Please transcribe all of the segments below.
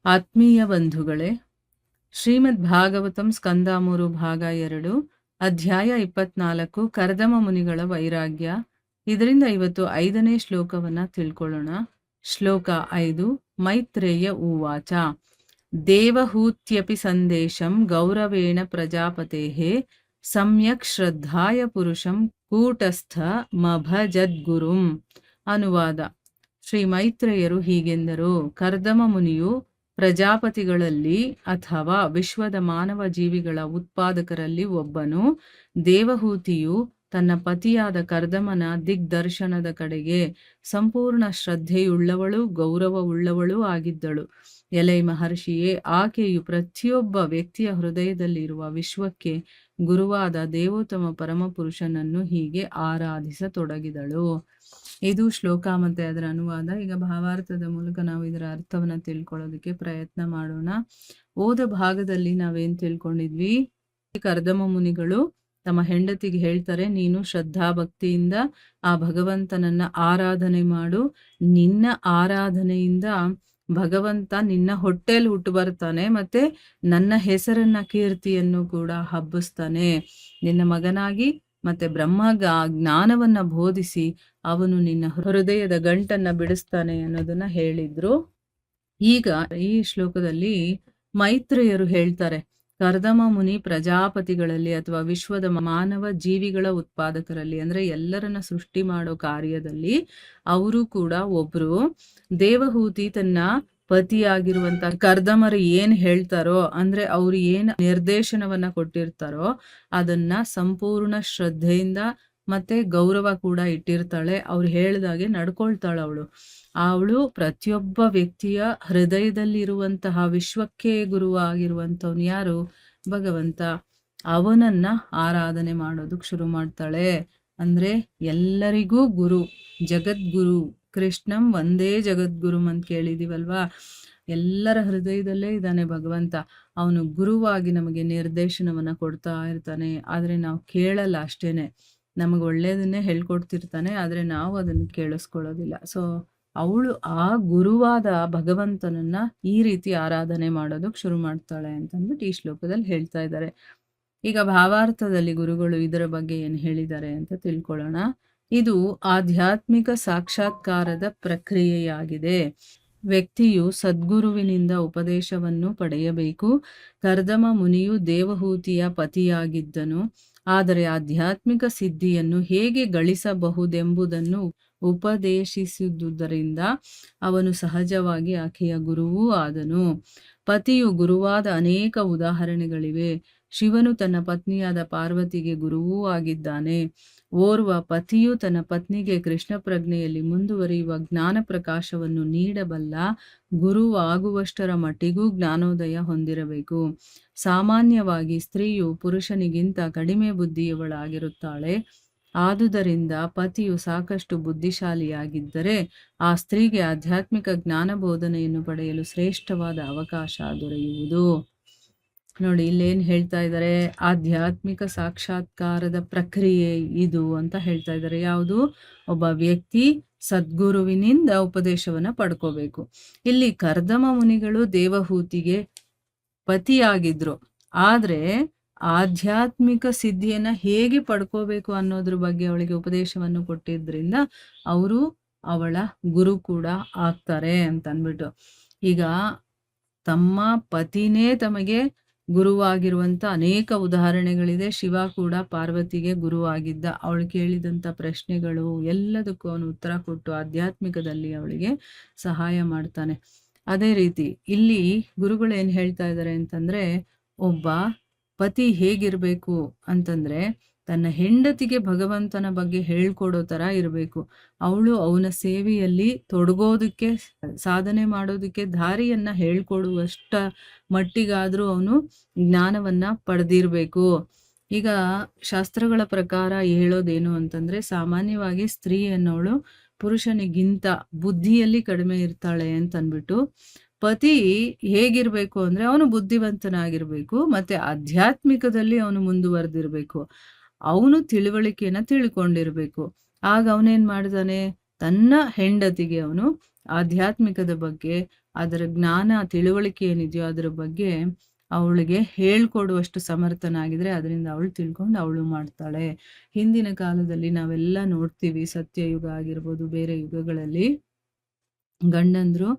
ಆತ್ಮೀಯ ಬಂಧುಗಳೇ, ಶ್ರೀಮದ್ ಭಾಗವತಂ ಸ್ಕಂದ 3 ಭಾಗ 2 ಅಧ್ಯಾಯ 24 ಕರ್ದಮ ಮುನಿಗಳ ವೈರಾಗ್ಯ. ಇದರಿಂದ ಇವತ್ತು 5ನೇ ಶ್ಲೋಕವನ್ನ ತಿಳ್ಕೊಳ್ಳೋಣ. ಶ್ಲೋಕ 5. ಮೈತ್ರೇಯ ಉವಾಚ ದೇವಹೂತ್ಯಪಿ ಸಂದೇಶಂ ಗೌರವೇಣ ಪ್ರಜಾಪತೇಃ ಸಮ್ಯಕ್ ಶ್ರದ್ಧಾಯ ಪುರುಷಂ ಕೂಟಸ್ಥ ಮಭಜದ್ಗುರುಂ. ಅನುವಾದ. ಶ್ರೀ ಮೈತ್ರೇಯರು ಹೀಗೆಂದರು: ಕರ್ದಮ ಮುನಿಯು ಪ್ರಜಾಪತಿಗಳಲ್ಲಿ ಅಥವಾ ವಿಶ್ವದ ಮಾನವ ಜೀವಿಗಳ ಉತ್ಪಾದಕರಲ್ಲಿ ಒಬ್ಬನು. ದೇವಹೂತಿಯು ತನ್ನ ಪತಿಯಾದ ಕರ್ದಮನ ದಿಗ್ದರ್ಶನದ ಕಡೆಗೆ ಸಂಪೂರ್ಣ ಶ್ರದ್ಧೆಯುಳ್ಳವಳು, ಗೌರವವುಳ್ಳವಳೂ ಆಗಿದ್ದಳು. ಎಲೈ ಮಹರ್ಷಿಯೇ, ಆಕೆಯು ಪ್ರತಿಯೊಬ್ಬ ವ್ಯಕ್ತಿಯ ಹೃದಯದಲ್ಲಿರುವ ವಿಶ್ವಕ್ಕೆ ಗುರುವಾದ ದೇವೋತ್ತಮ ಪರಮಪುರುಷನನ್ನು ಹೀಗೆ ಆರಾಧಿಸತೊಡಗಿದಳು. ಇದು ಶ್ಲೋಕ ಮತ್ತೆ ಅದರ ಅನುವಾದ. ಈಗ ಭಾವಾರ್ಥದ ಮೂಲಕ ನಾವು ಇದರ ಅರ್ಥವನ್ನ ತಿಳ್ಕೊಳ್ಳೋದಕ್ಕೆ ಪ್ರಯತ್ನ ಮಾಡೋಣ. ಓದ ಭಾಗದಲ್ಲಿ ನಾವೇನ್ ತಿಳ್ಕೊಂಡಿದ್ವಿ? ಕರ್ದಮ ಮುನಿಗಳು ತಮ್ಮ ಹೆಂಡತಿಗೆ ಹೇಳ್ತಾರೆ, ನೀನು ಶ್ರದ್ಧಾ ಭಕ್ತಿಯಿಂದ ಆ ಭಗವಂತನನ್ನ ಆರಾಧನೆ ಮಾಡು. ನಿನ್ನ ಆರಾಧನೆಯಿಂದ ಭಗವಂತ ನಿನ್ನ ಹೊಟ್ಟೆಯಲ್ಲಿ ಹುಟ್ಟು ಬರ್ತಾನೆ, ಮತ್ತೆ ನನ್ನ ಹೆಸರನ್ನ, ಕೀರ್ತಿಯನ್ನು ಕೂಡ ಹಬ್ಬಿಸ್ತಾನೆ. ನಿನ್ನ ಮಗನಾಗಿ ಮತ್ತೆ ಬ್ರಹ್ಮ ಜ್ಞಾನವನ್ನ ಬೋಧಿಸಿ ಅವನು ನಿನ್ನ ಹೃದಯದ ಗಂಟನ್ನ ಬಿಡಿಸ್ತಾನೆ ಅನ್ನೋದನ್ನ ಹೇಳಿದ್ರು. ಈಗ ಈ ಶ್ಲೋಕದಲ್ಲಿ ಮೈತ್ರೇಯರು ಹೇಳ್ತಾರೆ, ಕರ್ದಮ ಮುನಿ ಪ್ರಜಾಪತಿಗಳಲ್ಲಿ ಅಥವಾ ವಿಶ್ವದ ಮಾನವ ಜೀವಿಗಳ ಉತ್ಪಾದಕರಲ್ಲಿ, ಅಂದ್ರೆ ಎಲ್ಲರನ್ನ ಸೃಷ್ಟಿ ಮಾಡೋ ಕಾರ್ಯದಲ್ಲಿ ಅವರು ಕೂಡ ಒಬ್ರು. ದೇವಹೂತಿ ತನ್ನ ಪತಿಯಾಗಿರುವಂತ ಕರ್ದಮರು ಏನ್ ಹೇಳ್ತಾರೋ, ಅಂದ್ರೆ ಅವ್ರು ಏನ್ ನಿರ್ದೇಶನವನ್ನ ಕೊಟ್ಟಿರ್ತಾರೋ ಅದನ್ನ ಸಂಪೂರ್ಣ ಶ್ರದ್ಧೆಯಿಂದ ಮತ್ತೆ ಗೌರವ ಕೂಡ ಇಟ್ಟಿರ್ತಾಳೆ. ಅವ್ರು ಹೇಳ್ದಾಗೆ ನಡ್ಕೊಳ್ತಾಳೆ. ಅವಳು ಪ್ರತಿಯೊಬ್ಬ ವ್ಯಕ್ತಿಯ ಹೃದಯದಲ್ಲಿರುವಂತಹ ವಿಶ್ವಕ್ಕೆ ಗುರುವಾಗಿರುವಂತವನು ಯಾರು? ಭಗವಂತ. ಅವನನ್ನ ಆರಾಧನೆ ಮಾಡೋದಕ್ಕೆ ಶುರು ಮಾಡ್ತಾಳೆ. ಅಂದ್ರೆ ಎಲ್ಲರಿಗೂ ಗುರು, ಜಗದ್ಗುರು. ಕೃಷ್ಣಂ ಒಂದೇ ಜಗದ್ಗುರುಂ ಅಂತ ಕೇಳಿದೀವಲ್ವಾ? ಎಲ್ಲರ ಹೃದಯದಲ್ಲೇ ಇದ್ದಾನೆ ಭಗವಂತ. ಅವನು ಗುರುವಾಗಿ ನಮಗೆ ನಿರ್ದೇಶನವನ್ನ ಕೊಡ್ತಾ ಇರ್ತಾನೆ. ಆದ್ರೆ ನಾವು ಕೇಳಲ್ಲ ಅಷ್ಟೇನೆ. ನಮಗೆ ಒಳ್ಳೇದನ್ನೇ ಹೇಳ್ಕೊಡ್ತಿರ್ತಾನೆ, ಆದ್ರೆ ನಾವು ಅದನ್ನು ಕೇಳಿಸ್ಕೊಳ್ಳೋದಿಲ್ಲ. ಸೊ ಅವಳು ಆ ಗುರುವಾದ ಭಗವಂತನನ್ನ ಈ ರೀತಿ ಆರಾಧನೆ ಮಾಡೋದಕ್ಕೆ ಶುರು ಮಾಡ್ತಾಳೆ ಅಂತಂದ್ಬಿಟ್ಟು ಈ ಶ್ಲೋಕದಲ್ಲಿ ಹೇಳ್ತಾ ಇದ್ದಾರೆ. ಈಗ ಭಾವಾರ್ಥದಲ್ಲಿ ಗುರುಗಳು ಇದರ ಬಗ್ಗೆ ಏನು ಹೇಳಿದ್ದಾರೆ ಅಂತ ತಿಳ್ಕೊಳ್ಳೋಣ. ಇದು ಆಧ್ಯಾತ್ಮಿಕ ಸಾಕ್ಷಾತ್ಕಾರದ ಪ್ರಕ್ರಿಯೆಯಾಗಿದೆ. ವ್ಯಕ್ತಿಯು ಸದ್ಗುರುವಿನಿಂದ ಉಪದೇಶವನ್ನು ಪಡೆಯಬೇಕು. ಕರ್ದಮ ಮುನಿಯು ದೇವಹೂತಿಯ ಪತಿಯಾಗಿದ್ದನು, ಆದರೆ ಆಧ್ಯಾತ್ಮಿಕ ಸಿದ್ಧಿಯನ್ನು ಹೇಗೆ ಗಳಿಸಬಹುದೆಂಬುದನ್ನು ಉಪದೇಶಿಸುವುದರಿಂದ ಅವನು ಸಹಜವಾಗಿ ಆಕೆಯ ಗುರುವೂ ಆದನು. ಪತಿಯು ಗುರುವಾದ ಅನೇಕ ಉದಾಹರಣೆಗಳಿವೆ. ಶಿವನು ತನ್ನ ಪತ್ನಿಯಾದ ಪಾರ್ವತಿಗೆ ಗುರುವೂ ಆಗಿದ್ದಾನೆ. ಓರ್ವ ಪತಿಯು ತನ್ನ ಪತ್ನಿಗೆ ಕೃಷ್ಣ ಪ್ರಜ್ಞೆಯಲ್ಲಿ ಮುಂದುವರಿಯುವ ಜ್ಞಾನ ಪ್ರಕಾಶವನ್ನು ನೀಡಬಲ್ಲ ಗುರುವಾಗುವಷ್ಟರ ಮಟ್ಟಿಗೂ ಜ್ಞಾನೋದಯ ಹೊಂದಿರಬೇಕು. ಸಾಮಾನ್ಯವಾಗಿ ಸ್ತ್ರೀಯು ಪುರುಷನಿಗಿಂತ ಕಡಿಮೆ ಬುದ್ಧಿಯವಳಾಗಿರುತ್ತಾಳೆ. ಆದುದರಿಂದ ಪತಿಯು ಸಾಕಷ್ಟು ಬುದ್ಧಿಶಾಲಿಯಾಗಿದ್ದರೆ ಆ ಸ್ತ್ರೀಗೆ ಆಧ್ಯಾತ್ಮಿಕ ಜ್ಞಾನ ಬೋಧನೆಯನ್ನು ಪಡೆಯಲು ಶ್ರೇಷ್ಠವಾದ ಅವಕಾಶ ದೊರೆಯುವುದು. ನೋಡಿ, ಇಲ್ಲೇನ್ ಹೇಳ್ತಾ ಇದ್ದಾರೆ? ಆಧ್ಯಾತ್ಮಿಕ ಸಾಕ್ಷಾತ್ಕಾರದ ಪ್ರಕ್ರಿಯೆ ಇದು ಅಂತ ಹೇಳ್ತಾ ಇದ್ದಾರೆ. ಯಾವುದು? ಒಬ್ಬ ವ್ಯಕ್ತಿ ಸದ್ಗುರುವಿನಿಂದ ಉಪದೇಶವನ್ನ ಪಡ್ಕೋಬೇಕು. ಇಲ್ಲಿ ಕರ್ದಮ ಮುನಿಗಳು ದೇವಹೂತಿಗೆ ಪತಿಯಾಗಿದ್ರು, ಆದ್ರೆ ಆಧ್ಯಾತ್ಮಿಕ ಸಿದ್ಧಿಯನ್ನ ಹೇಗೆ ಪಡ್ಕೋಬೇಕು ಅನ್ನೋದ್ರ ಬಗ್ಗೆ ಅವಳಿಗೆ ಉಪದೇಶವನ್ನು ಕೊಟ್ಟಿದ್ರಿಂದ ಅವರು ಅವಳ ಗುರು ಕೂಡ ಆಗ್ತಾರೆ ಅಂತ ಅಂದ್ಬಿಟ್ಟು. ಈಗ ತಮ್ಮ ಪತಿನೇ ತಮಗೆ ಗುರುವಾಗಿರುವಂತ ಅನೇಕ ಉದಾಹರಣೆಗಳಿದೆ. ಶಿವ ಕೂಡ ಪಾರ್ವತಿಗೆ ಗುರುವಾಗಿದ್ದ. ಅವಳು ಕೇಳಿದಂತ ಪ್ರಶ್ನೆಗಳು ಎಲ್ಲದಕ್ಕೂ ಅವನು ಉತ್ತರ ಕೊಟ್ಟು ಆಧ್ಯಾತ್ಮಿಕದಲ್ಲಿ ಅವಳಿಗೆ ಸಹಾಯ ಮಾಡ್ತಾನೆ. ಅದೇ ರೀತಿ ಇಲ್ಲಿ ಗುರುಗಳು ಏನ್ ಹೇಳ್ತಾ ಇದ್ದಾರೆ ಅಂತಂದ್ರೆ, ಒಬ್ಬ ಪತಿ ಹೇಗಿರ್ಬೇಕು ಅಂತಂದ್ರೆ ತನ್ನ ಹೆಂಡತಿಗೆ ಭಗವಂತನ ಬಗ್ಗೆ ಹೇಳ್ಕೊಡೋ ತರ ಇರಬೇಕು. ಅವಳು ಅವನ ಸೇವೆಯಲ್ಲಿ ತೊಡಗೋದಕ್ಕೆ, ಸಾಧನೆ ಮಾಡೋದಕ್ಕೆ ದಾರಿಯನ್ನ ಹೇಳ್ಕೊಡುವಷ್ಟ ಮಟ್ಟಿಗಾದ್ರೂ ಅವನು ಜ್ಞಾನವನ್ನ ಪಡೆದಿರ್ಬೇಕು. ಈಗ ಶಾಸ್ತ್ರಗಳ ಪ್ರಕಾರ ಹೇಳೋದೇನು ಅಂತಂದ್ರೆ, ಸಾಮಾನ್ಯವಾಗಿ ಸ್ತ್ರೀ ಅನ್ನೋಳು ಪುರುಷನಿಗಿಂತ ಬುದ್ಧಿಯಲ್ಲಿ ಕಡಿಮೆ ಇರ್ತಾಳೆ ಅಂತ ಅಂದ್ಬಿಟ್ಟು, ಪತಿ ಹೇಗಿರ್ಬೇಕು ಅಂದ್ರೆ ಅವನು ಬುದ್ಧಿವಂತನಾಗಿರ್ಬೇಕು, ಮತ್ತೆ ಆಧ್ಯಾತ್ಮಿಕದಲ್ಲಿ ಅವನು ಮುಂದುವರೆದಿರ್ಬೇಕು. ಅವನು ತಿಳುವಳಿಕೆಯನ್ನ ತಿಳ್ಕೊಂಡಿರ್ಬೇಕು. ಆಗ ಅವನೇನ್ ಮಾಡ್ತಾನೆ? ತನ್ನ ಹೆಂಡತಿಗೆ ಅವನು ಆಧ್ಯಾತ್ಮಿಕದ ಬಗ್ಗೆ ಅದರ ಜ್ಞಾನ ತಿಳುವಳಿಕೆ ಏನಿದೆಯೋ ಅದ್ರ ಬಗ್ಗೆ ಅವಳಿಗೆ ಹೇಳ್ಕೊಡುವಷ್ಟು ಸಮರ್ಥನಾಗಿದ್ರೆ ಅದರಿಂದ ಅವಳು ತಿಳ್ಕೊಂಡು ಅವಳು ಮಾಡ್ತಾಳೆ. ಹಿಂದಿನ ಕಾಲದಲ್ಲಿ ನಾವೆಲ್ಲ ನೋಡ್ತೀವಿ, ಸತ್ಯಯುಗ ಆಗಿರ್ಬೋದು, ಬೇರೆ ಯುಗಗಳಲ್ಲಿ ಗಂಡಂದ್ರು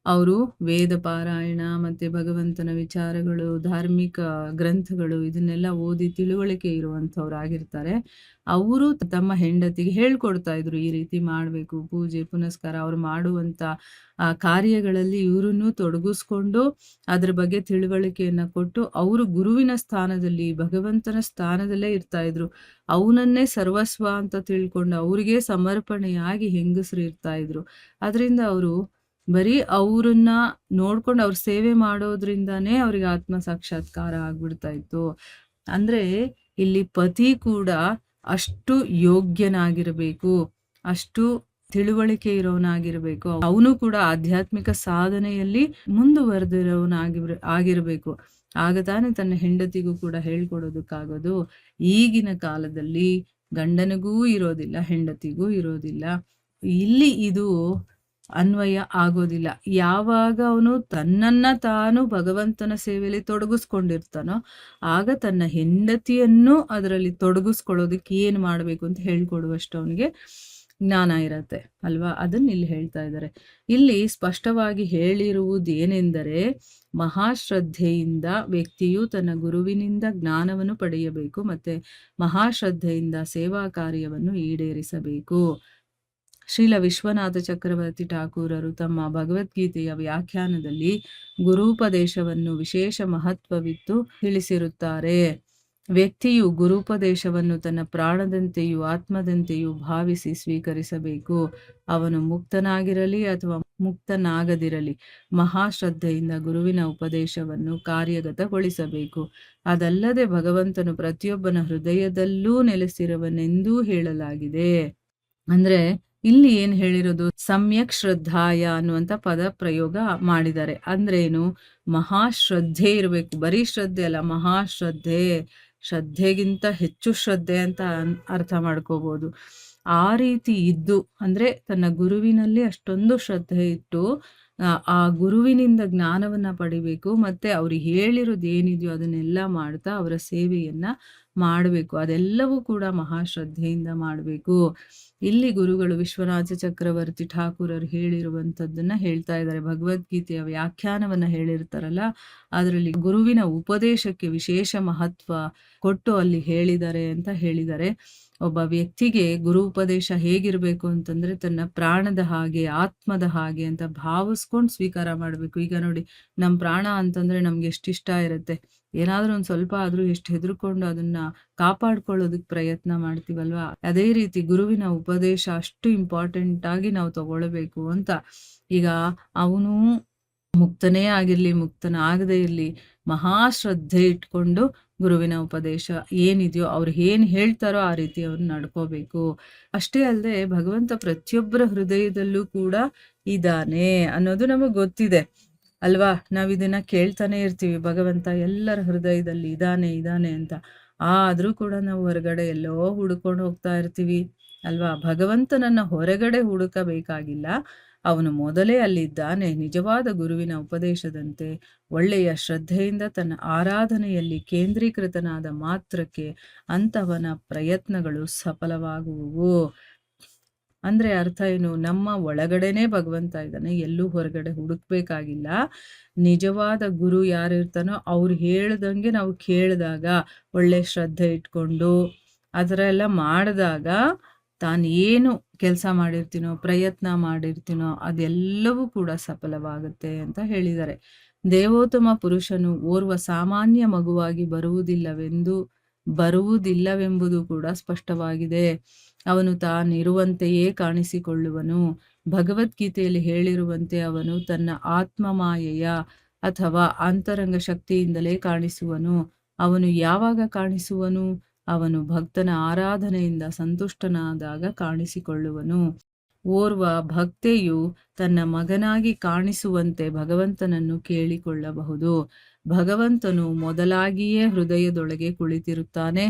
ಅವರು ವೇದ ಪಾರಾಯಣ ಮತ್ತೆ ಭಗವಂತನ ವಿಚಾರಗಳು, ಧಾರ್ಮಿಕ ಗ್ರಂಥಗಳು ಇದನ್ನೆಲ್ಲ ಓದಿ ತಿಳುವಳಿಕೆ ಇರುವಂಥವ್ರಾಗಿರ್ತಾರೆ. ಅವರು ತಮ್ಮ ಹೆಂಡತಿಗೆ ಹೇಳ್ಕೊಡ್ತಾ ಇದ್ರು, ಈ ರೀತಿ ಮಾಡಬೇಕು, ಪೂಜೆ ಪುನಸ್ಕಾರ ಅವ್ರು ಮಾಡುವಂಥ ಕಾರ್ಯಗಳಲ್ಲಿ ಇವರನ್ನು ತೊಡಗಿಸ್ಕೊಂಡು ಅದ್ರ ಬಗ್ಗೆ ತಿಳುವಳಿಕೆಯನ್ನ ಕೊಟ್ಟು ಅವರು ಗುರುವಿನ ಸ್ಥಾನದಲ್ಲಿ, ಭಗವಂತನ ಸ್ಥಾನದಲ್ಲೇ ಇರ್ತಾ ಇದ್ರು. ಅವನನ್ನೇ ಸರ್ವಸ್ವ ಅಂತ ತಿಳ್ಕೊಂಡು ಅವ್ರಿಗೆ ಸಮರ್ಪಣೆಯಾಗಿ ಹೆಂಗಸರು ಇರ್ತಾ ಇದ್ರು. ಅದರಿಂದ ಅವರು ಬರೀ ಅವ್ರನ್ನ ನೋಡ್ಕೊಂಡು ಅವ್ರ ಸೇವೆ ಮಾಡೋದ್ರಿಂದಾನೇ ಅವ್ರಿಗೆ ಆತ್ಮ ಸಾಕ್ಷಾತ್ಕಾರ ಆಗ್ಬಿಡ್ತಾ ಇತ್ತು. ಅಂದ್ರೆ ಇಲ್ಲಿ ಪತಿ ಕೂಡ ಅಷ್ಟು ಯೋಗ್ಯನಾಗಿರಬೇಕು, ಅಷ್ಟು ತಿಳುವಳಿಕೆ ಇರೋನಾಗಿರ್ಬೇಕು, ಅವನು ಕೂಡ ಆಧ್ಯಾತ್ಮಿಕ ಸಾಧನೆಯಲ್ಲಿ ಆಗಿರ್ಬೇಕು. ಆಗ ತಾನೇ ತನ್ನ ಹೆಂಡತಿಗೂ ಕೂಡ ಹೇಳ್ಕೊಡೋದಕ್ಕಾಗೋದು. ಈಗಿನ ಕಾಲದಲ್ಲಿ ಗಂಡನಿಗೂ ಇರೋದಿಲ್ಲ, ಹೆಂಡತಿಗೂ ಇರೋದಿಲ್ಲ. ಇಲ್ಲಿ ಇದು ಅನ್ವಯ ಆಗೋದಿಲ್ಲ. ಯಾವಾಗ ಅವನು ತನ್ನನ್ನ ತಾನು ಭಗವಂತನ ಸೇವೆಯಲ್ಲಿ ತೊಡಗಿಸ್ಕೊಂಡಿರ್ತಾನೋ ಆಗ ತನ್ನ ಹೆಂಡತಿಯನ್ನು ಅದರಲ್ಲಿ ತೊಡಗಿಸ್ಕೊಳ್ಳೋದಕ್ಕೆ ಏನು ಮಾಡಬೇಕು ಅಂತ ಹೇಳ್ಕೊಡುವಷ್ಟು ಅವನಿಗೆ ಜ್ಞಾನ ಇರತ್ತೆ ಅಲ್ವಾ. ಅದನ್ನ ಇಲ್ಲಿ ಹೇಳ್ತಾ ಇದ್ದಾರೆ. ಇಲ್ಲಿ ಸ್ಪಷ್ಟವಾಗಿ ಹೇಳಿರುವುದೇನೆಂದರೆ, ಮಹಾಶ್ರದ್ಧೆಯಿಂದ ವ್ಯಕ್ತಿಯು ತನ್ನ ಗುರುವಿನಿಂದ ಜ್ಞಾನವನ್ನು ಪಡೆಯಬೇಕು ಮತ್ತೆ ಮಹಾಶ್ರದ್ಧೆಯಿಂದ ಸೇವಾ ಕಾರ್ಯವನ್ನು ಈಡೇರಿಸಬೇಕು. ಶ್ರೀಲ ವಿಶ್ವನಾಥ ಚಕ್ರವರ್ತಿ ಠಾಕೂರರು ತಮ್ಮ ಭಗವದ್ಗೀತೆಯ ವ್ಯಾಖ್ಯಾನದಲ್ಲಿ ಗುರೂಪದೇಶವನ್ನು ವಿಶೇಷ ಮಹತ್ವವಿತ್ತು ತಿಳಿಸಿರುತ್ತಾರೆ. ವ್ಯಕ್ತಿಯು ಗುರೂಪದೇಶವನ್ನು ತನ್ನ ಪ್ರಾಣದಂತೆಯೂ ಆತ್ಮದಂತೆಯೂ ಭಾವಿಸಿ ಸ್ವೀಕರಿಸಬೇಕು. ಅವನು ಮುಕ್ತನಾಗಿರಲಿ ಅಥವಾ ಮುಕ್ತನಾಗದಿರಲಿ ಮಹಾಶ್ರದ್ಧೆಯಿಂದ ಗುರುವಿನ ಉಪದೇಶವನ್ನು ಕಾರ್ಯಗತಗೊಳಿಸಬೇಕು. ಅದಲ್ಲದೆ ಭಗವಂತನು ಪ್ರತಿಯೊಬ್ಬನ ಹೃದಯದಲ್ಲೂ ನೆಲೆಸಿರುವನೆಂದೂ ಹೇಳಲಾಗಿದೆ. ಅಂದ್ರೆ ಇಲ್ಲಿ ಏನ್ ಹೇಳಿರೋದು, ಸಮ್ಯಕ್ ಶ್ರದ್ಧಾಯ ಅನ್ನುವಂಥ ಪದ ಪ್ರಯೋಗ ಮಾಡಿದ್ದಾರೆ. ಅಂದ್ರೇನು, ಮಹಾಶ್ರದ್ಧೆ ಇರಬೇಕು. ಬರೀ ಶ್ರದ್ಧೆ ಅಲ್ಲ, ಮಹಾಶ್ರದ್ಧೆ, ಶ್ರದ್ಧೆಗಿಂತ ಹೆಚ್ಚು ಶ್ರದ್ಧೆ ಅಂತ ಅರ್ಥ ಮಾಡ್ಕೋಬಹುದು. ಆ ರೀತಿ ಇದ್ದು ಅಂದ್ರೆ ತನ್ನ ಗುರುವಿನಲ್ಲಿ ಅಷ್ಟೊಂದು ಶ್ರದ್ಧೆ ಇಟ್ಟು ಆ ಗುರುವಿನಿಂದ ಜ್ಞಾನವನ್ನ ಪಡಿಬೇಕು. ಮತ್ತೆ ಅವ್ರು ಹೇಳಿರೋದು ಏನಿದೆಯೋ ಅದನ್ನೆಲ್ಲ ಮಾಡ್ತಾ ಅವರ ಸೇವೆಯನ್ನ ಮಾಡಬೇಕು. ಅದೆಲ್ಲವೂ ಕೂಡ ಮಹಾಶ್ರದ್ಧೆಯಿಂದ ಮಾಡಬೇಕು. ಇಲ್ಲಿ ಗುರುಗಳು ವಿಶ್ವನಾಥ ಚಕ್ರವರ್ತಿ ಠಾಕೂರರು ಹೇಳಿರುವಂಥದ್ದನ್ನ ಹೇಳ್ತಾ ಇದ್ದಾರೆ. ಭಗವದ್ಗೀತೆಯ ವ್ಯಾಖ್ಯಾನವನ್ನ ಹೇಳಿರ್ತಾರಲ್ಲ, ಅದರಲ್ಲಿ ಗುರುವಿನ ಉಪದೇಶಕ್ಕೆ ವಿಶೇಷ ಮಹತ್ವ ಕೊಟ್ಟು ಅಲ್ಲಿ ಹೇಳಿದ್ದಾರೆ ಅಂತ ಹೇಳಿದ್ದಾರೆ. ಒಬ್ಬ ವ್ಯಕ್ತಿಗೆ ಗುರು ಉಪದೇಶ ಹೇಗಿರ್ಬೇಕು ಅಂತಂದ್ರೆ ತನ್ನ ಪ್ರಾಣದ ಹಾಗೆ, ಆತ್ಮದ ಹಾಗೆ ಅಂತ ಭಾವಿಸ್ಕೊಂಡು ಸ್ವೀಕಾರ ಮಾಡಬೇಕು. ಈಗ ನೋಡಿ, ನಮ್ಮ ಪ್ರಾಣ ಅಂತಂದ್ರೆ ನಮ್ಗೆ ಎಷ್ಟಿಷ್ಟ ಇರುತ್ತೆ, ಏನಾದ್ರೂ ಒಂದ್ ಸ್ವಲ್ಪ ಆದ್ರೂ ಎಷ್ಟು ಹೆದರ್ಕೊಂಡು ಅದನ್ನ ಕಾಪಾಡ್ಕೊಳ್ಳೋದಕ್ಕೆ ಪ್ರಯತ್ನ ಮಾಡ್ತೀವಲ್ವಾ. ಅದೇ ರೀತಿ ಗುರುವಿನ ಉಪದೇಶ ಅಷ್ಟು ಇಂಪಾರ್ಟೆಂಟ್ ಆಗಿ ನಾವು ತಗೊಳ್ಬೇಕು ಅಂತ. ಈಗ ಅವನು ಮುಕ್ತನೇ ಆಗಿರ್ಲಿ, ಮುಕ್ತನಾಗದೇ ಇರ್ಲಿ, ಮಹಾಶ್ರದ್ಧೆ ಇಟ್ಕೊಂಡು ಗುರುವಿನ ಉಪದೇಶ ಏನಿದೆಯೋ ಅವ್ರು ಏನ್ ಹೇಳ್ತಾರೋ ಆ ರೀತಿ ಅವ್ರು ನಡ್ಕೋಬೇಕು. ಅಷ್ಟೇ ಅಲ್ಲದೆ ಭಗವಂತ ಪ್ರತಿಯೊಬ್ಬರ ಹೃದಯದಲ್ಲೂ ಕೂಡ ಇದ್ದಾನೆ ಅನ್ನೋದು ನಮಗ್ ಗೊತ್ತಿದೆ ಅಲ್ವಾ. ನಾವ್ ಇದನ್ನ ಕೇಳ್ತಾನೆ ಇರ್ತೀವಿ, ಭಗವಂತ ಎಲ್ಲರ ಹೃದಯದಲ್ಲಿ ಇದ್ದಾನೆ ಇದ್ದಾನೆ ಅಂತ. ಆದ್ರೂ ಕೂಡ ನಾವು ಹೊರಗಡೆ ಎಲ್ಲೋ ಹುಡ್ಕೊಂಡು ಹೋಗ್ತಾ ಇರ್ತೀವಿ ಅಲ್ವಾ. ಭಗವಂತನನ್ನ ಹೊರಗಡೆ ಹುಡುಕಬೇಕಾಗಿಲ್ಲ, ಅವನು ಮೊದಲೇ ಅಲ್ಲಿದ್ದಾನೆ. ನಿಜವಾದ ಗುರುವಿನ ಉಪದೇಶದಂತೆ ಒಳ್ಳೆಯ ಶ್ರದ್ಧೆಯಿಂದ ತನ್ನ ಆರಾಧನೆಯಲ್ಲಿ ಕೇಂದ್ರೀಕೃತನಾದ ಮಾತ್ರಕ್ಕೆ ಅಂತವನ ಪ್ರಯತ್ನಗಳು ಸಫಲವಾಗುವುವು. ಅಂದ್ರೆ ಅರ್ಥ ಏನು, ನಮ್ಮ ಒಳಗಡೆನೆ ಭಗವಂತ ಇದ್ದಾನೆ, ಎಲ್ಲೂ ಹೊರಗಡೆ ಹುಡುಕ್ಬೇಕಾಗಿಲ್ಲ. ನಿಜವಾದ ಗುರು ಯಾರಿರ್ತಾನೋ ಅವ್ರು ಹೇಳ್ದಂಗೆ ನಾವು ಕೇಳಿದಾಗ, ಒಳ್ಳೆ ಶ್ರದ್ಧೆ ಇಟ್ಕೊಂಡು ಅದರ ಎಲ್ಲ ಮಾಡಿದಾಗ, ತಾನೇನು ಕೆಲಸ ಮಾಡಿರ್ತೀನೋ, ಪ್ರಯತ್ನ ಮಾಡಿರ್ತೀನೋ ಅದೆಲ್ಲವೂ ಕೂಡ ಸಫಲವಾಗುತ್ತೆ ಅಂತ ಹೇಳಿದ್ದಾರೆ. ದೇವೋತ್ತಮ ಪುರುಷನು ಓರ್ವ ಸಾಮಾನ್ಯ ಮಗುವಾಗಿ ಬರುವುದಿಲ್ಲವೆಂಬುದು ಕೂಡ ಸ್ಪಷ್ಟವಾಗಿದೆ. ಅವನು ತಾನಿರುವಂತೆಯೇ ಕಾಣಿಸಿಕೊಳ್ಳುವನು. ಭಗವದ್ಗೀತೆಯಲ್ಲಿ ಹೇಳಿರುವಂತೆ ಅವನು ತನ್ನ ಆತ್ಮಮಾಯೆಯ ಅಥವಾ ಅಂತರಂಗ ಶಕ್ತಿಯಿಂದಲೇ ಕಾಣಿಸುವನು. ಅವನು ಯಾವಾಗ ಕಾಣಿಸುವನು? ಅವನು ಭಕ್ತನ ಆರಾಧನೆಯಿಂದ ಸಂತುಷ್ಟನಾದಾಗ ಕಾಣಿಸಿಕೊಳ್ಳುವನು. ಓರ್ವ ಭಕ್ತೆಯು ತನ್ನ ಮಗನಾಗಿ ಕಾಣಿಸುವಂತೆ ಭಗವಂತನನ್ನು ಕೇಳಿಕೊಳ್ಳಬಹುದು. ಭಗವಂತನು ಮೊದಲಾಗಿಯೇ ಹೃದಯದೊಳಗೆ ಕುಳಿತಿರುತ್ತಾನೆ.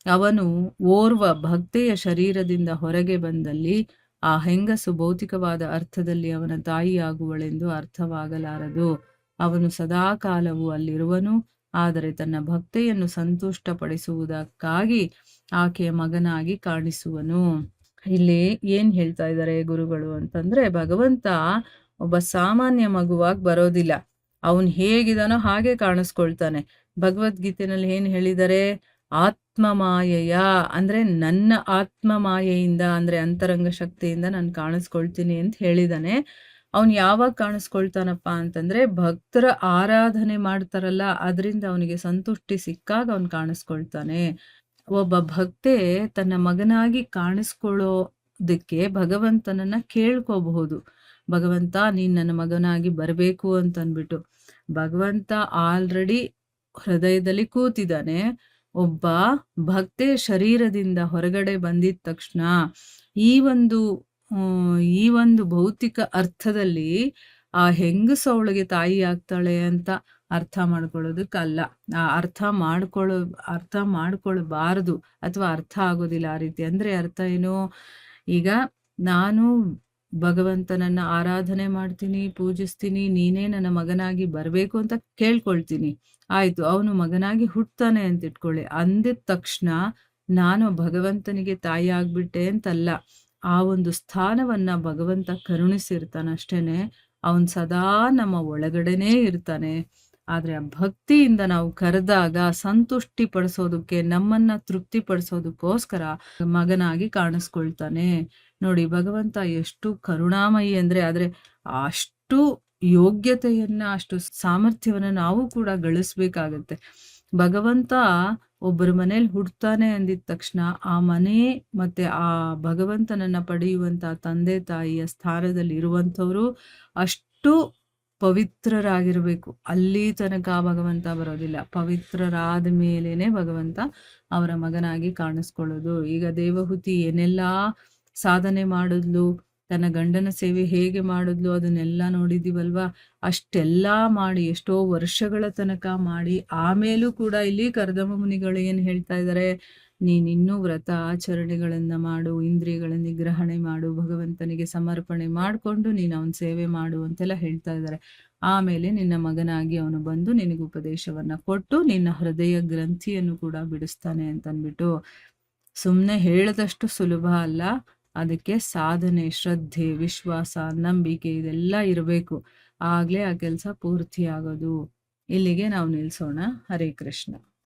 ಅವನು ಓರ್ವ ಭಕ್ತೆಯ ಶರೀರದಿಂದ ಹೊರಗೆ ಬಂದಲ್ಲಿ ಆ ಹೆಂಗಸು ಭೌತಿಕವಾದ ಅರ್ಥದಲ್ಲಿ ಅವನ ತಾಯಿಯಾಗುವಳೆಂದು ಅರ್ಥವಾಗಲಾರದು. ಅವನು ಸದಾಕಾಲವೂ ಅಲ್ಲಿರುವನು, ಆದರೆ ತನ್ನ ಭಕ್ತೆಯನ್ನು ಸಂತುಷ್ಟಪಡಿಸುವುದಕ್ಕಾಗಿ ಆಕೆಯ ಮಗನಾಗಿ ಕಾಣಿಸುವನು. ಇಲ್ಲಿ ಏನ್ ಹೇಳ್ತಾ ಇದ್ದಾರೆ ಗುರುಗಳು ಅಂತಂದ್ರೆ, ಭಗವಂತ ಒಬ್ಬ ಸಾಮಾನ್ಯ ಮಗುವಾಗಿ ಬರೋದಿಲ್ಲ. ಅವನು ಹೇಗಿದಾನೋ ಹಾಗೆ ಕಾಣಿಸ್ಕೊಳ್ತಾನೆ. ಭಗವದ್ಗೀತೆನಲ್ಲಿ ಏನ್ ಹೇಳಿದ್ದಾರೆ? ಆತ್ಮ ಮಾಯೆಯ ಅಂದ್ರೆ ನನ್ನ ಆತ್ಮ ಮಾಯೆಯಿಂದ ಅಂದ್ರೆ ಅಂತರಂಗ ಶಕ್ತಿಯಿಂದ ನಾನು ಕಾಣಿಸ್ಕೊಳ್ತೀನಿ ಅಂತ ಹೇಳಿದಾನೆ. ಅವನು ಯಾವಾಗ ಕಾಣಿಸ್ಕೊಳ್ತಾನಪ್ಪ ಅಂತಂದ್ರೆ, ಭಕ್ತರ ಆರಾಧನೆ ಮಾಡ್ತಾರಲ್ಲ ಅದರಿಂದ ಅವನಿಗೆ ಸಂತುಷ್ಟಿ ಸಿಕ್ಕಾಗ ಅವನು ಕಾಣಿಸ್ಕೊಳ್ತಾನೆ. ಒಬ್ಬ ಭಕ್ತೆ ತನ್ನ ಮಗನಾಗಿ ಕಾಣಿಸ್ಕೊಳ್ಳೋದಕ್ಕೆ ಭಗವಂತನನ್ನ ಕೇಳ್ಕೋಬಹುದು. ಭಗವಂತ ನೀನ್ ನನ್ನ ಮಗನಾಗಿ ಬರಬೇಕು ಅಂತ ಅಂದ್ಬಿಟ್ಟು. ಭಗವಂತ ಆಲ್ರೆಡಿ ಹೃದಯದಲ್ಲಿ ಕೂತಿದ್ದಾನೆ. ಒಬ್ಬ ಭಕ್ತೆ ಶರೀರದಿಂದ ಹೊರಗಡೆ ಬಂದಿದ ತಕ್ಷಣ ಈ ಒಂದು ಭೌತಿಕ ಅರ್ಥದಲ್ಲಿ ಆ ಹೆಂಗಸು ಅವಳಿಗೆ ತಾಯಿ ಆಗ್ತಾಳೆ ಅಂತ ಅರ್ಥ ಮಾಡ್ಕೊಳ್ಳೋದಕ್ಕಲ್ಲ. ಆ ಅರ್ಥ ಮಾಡ್ಕೊಳ್ಬಾರದು, ಅಥವಾ ಅರ್ಥ ಆಗೋದಿಲ್ಲ ಆ ರೀತಿ. ಅಂದ್ರೆ ಅರ್ಥ ಏನು? ಈಗ ನಾನು ಭಗವಂತನನ್ನ ಆರಾಧನೆ ಮಾಡ್ತೀನಿ, ಪೂಜಿಸ್ತೀನಿ, ನೀನೇ ನನ್ನ ಮಗನಾಗಿ ಬರಬೇಕು ಅಂತ ಕೇಳ್ಕೊಳ್ತೀನಿ. ಆಯ್ತು, ಅವನು ಮಗನಾಗಿ ಹುಟ್ತಾನೆ ಅಂತ ಇಟ್ಕೊಳ್ಳಿ. ಅಂದಿದ ತಕ್ಷಣ ನಾನು ಭಗವಂತನಿಗೆ ತಾಯಿ ಆಗ್ಬಿಟ್ಟೆ ಅಂತಲ್ಲ. ಆ ಒಂದು ಸ್ಥಾನವನ್ನ ಭಗವಂತ ಕರುಣಿಸಿರ್ತಾನಷ್ಟೇನೆ. ಅವನ್ ಸದಾ ನಮ್ಮ ಒಳಗಡೆನೇ ಇರ್ತಾನೆ. ಆದ್ರೆ ಆ ಭಕ್ತಿಯಿಂದ ನಾವು ಕರೆದಾಗ ಸಂತುಷ್ಟಿ ಪಡಿಸೋದಕ್ಕೆ, ನಮ್ಮನ್ನ ತೃಪ್ತಿ ಪಡಿಸೋದಕ್ಕೋಸ್ಕರ ಮಗನಾಗಿ ಕಾಣಿಸ್ಕೊಳ್ತಾನೆ. ನೋಡಿ, ಭಗವಂತ ಎಷ್ಟು ಕರುಣಾಮಯಿ ಅಂದ್ರೆ, ಆದ್ರೆ ಅಷ್ಟು ಯೋಗ್ಯತೆಯನ್ನ, ಅಷ್ಟು ಸಾಮರ್ಥ್ಯವನ್ನ ನಾವು ಕೂಡ ಗಳಿಸ್ಬೇಕಾಗತ್ತೆ. ಭಗವಂತ ಒಬ್ಬರ ಮನೇಲಿ ಹುಡ್ತಾನೆ ಅಂದಿದ ತಕ್ಷಣ ಆ ಮನೆ ಮತ್ತೆ ಆ ಭಗವಂತನನ್ನ ಪಡೆಯುವಂತ ತಂದೆ ತಾಯಿಯ ಸ್ಥಾನದಲ್ಲಿ ಇರುವಂಥವ್ರು ಅಷ್ಟು ಪವಿತ್ರರಾಗಿರ್ಬೇಕು. ಅಲ್ಲಿ ತನಕ ಭಗವಂತ ಬರೋದಿಲ್ಲ. ಪವಿತ್ರರಾದ ಮೇಲೇನೆ ಭಗವಂತ ಅವರ ಮಗನಾಗಿ ಕಾಣಿಸ್ಕೊಳ್ಳೋದು. ಈಗ ದೇವಹೂತಿ ಏನೆಲ್ಲಾ ಸಾಧನೆ ಮಾಡಿದ್ಲು, ತನ್ನ ಗಂಡನ ಸೇವೆ ಹೇಗೆ ಮಾಡಿದ್ಲು ಅದನ್ನೆಲ್ಲ ನೋಡಿದೀವಲ್ವಾ. ಅಷ್ಟೆಲ್ಲಾ ಮಾಡಿ, ಎಷ್ಟೋ ವರ್ಷಗಳ ತನಕ ಮಾಡಿ, ಆಮೇಲೂ ಕೂಡ ಇಲ್ಲಿ ಕರ್ದಮ ಮುನಿಗಳು ಏನ್ ಹೇಳ್ತಾ ಇದ್ದಾರೆ? ನೀನಿನ್ನೂ ವ್ರತ ಆಚರಣೆಗಳನ್ನ ಮಾಡು, ಇಂದ್ರಿಯಗಳನ್ನ ನಿಗ್ರಹಣೆ ಮಾಡು, ಭಗವಂತನಿಗೆ ಸಮರ್ಪಣೆ ಮಾಡಿಕೊಂಡು ನೀನು ಅವನ ಸೇವೆ ಮಾಡು ಅಂತೆಲ್ಲ ಹೇಳ್ತಾ ಇದ್ದಾರೆ. ಆಮೇಲೆ ನಿನ್ನ ಮಗನಾಗಿ ಅವನು ಬಂದು ನಿನಗೆ ಉಪದೇಶವನ್ನ ಕೊಟ್ಟು ನಿನ್ನ ಹೃದಯ ಗ್ರಂಥಿಯನ್ನು ಕೂಡ ಬಿಡಿಸ್ತಾನೆ ಅಂತನ್ಬಿಟ್ಟು. ಸುಮ್ಮನೆ ಹೇಳದಷ್ಟು ಸುಲಭ ಅಲ್ಲ. ಅದಕ್ಕೆ ಸಾಧನೆ, ಶ್ರದ್ಧೆ, ವಿಶ್ವಾಸ, ನಂಬಿಕೆ ಇದೆಲ್ಲ ಇರಬೇಕು. ಆಗ್ಲೇ ಆ ಕೆಲಸ ಪೂರ್ತಿ ಆಗೋದು. ಇಲ್ಲಿಗೆ ನಾವು ನಿಲ್ಸೋಣ. ಹರೇ ಕೃಷ್ಣ.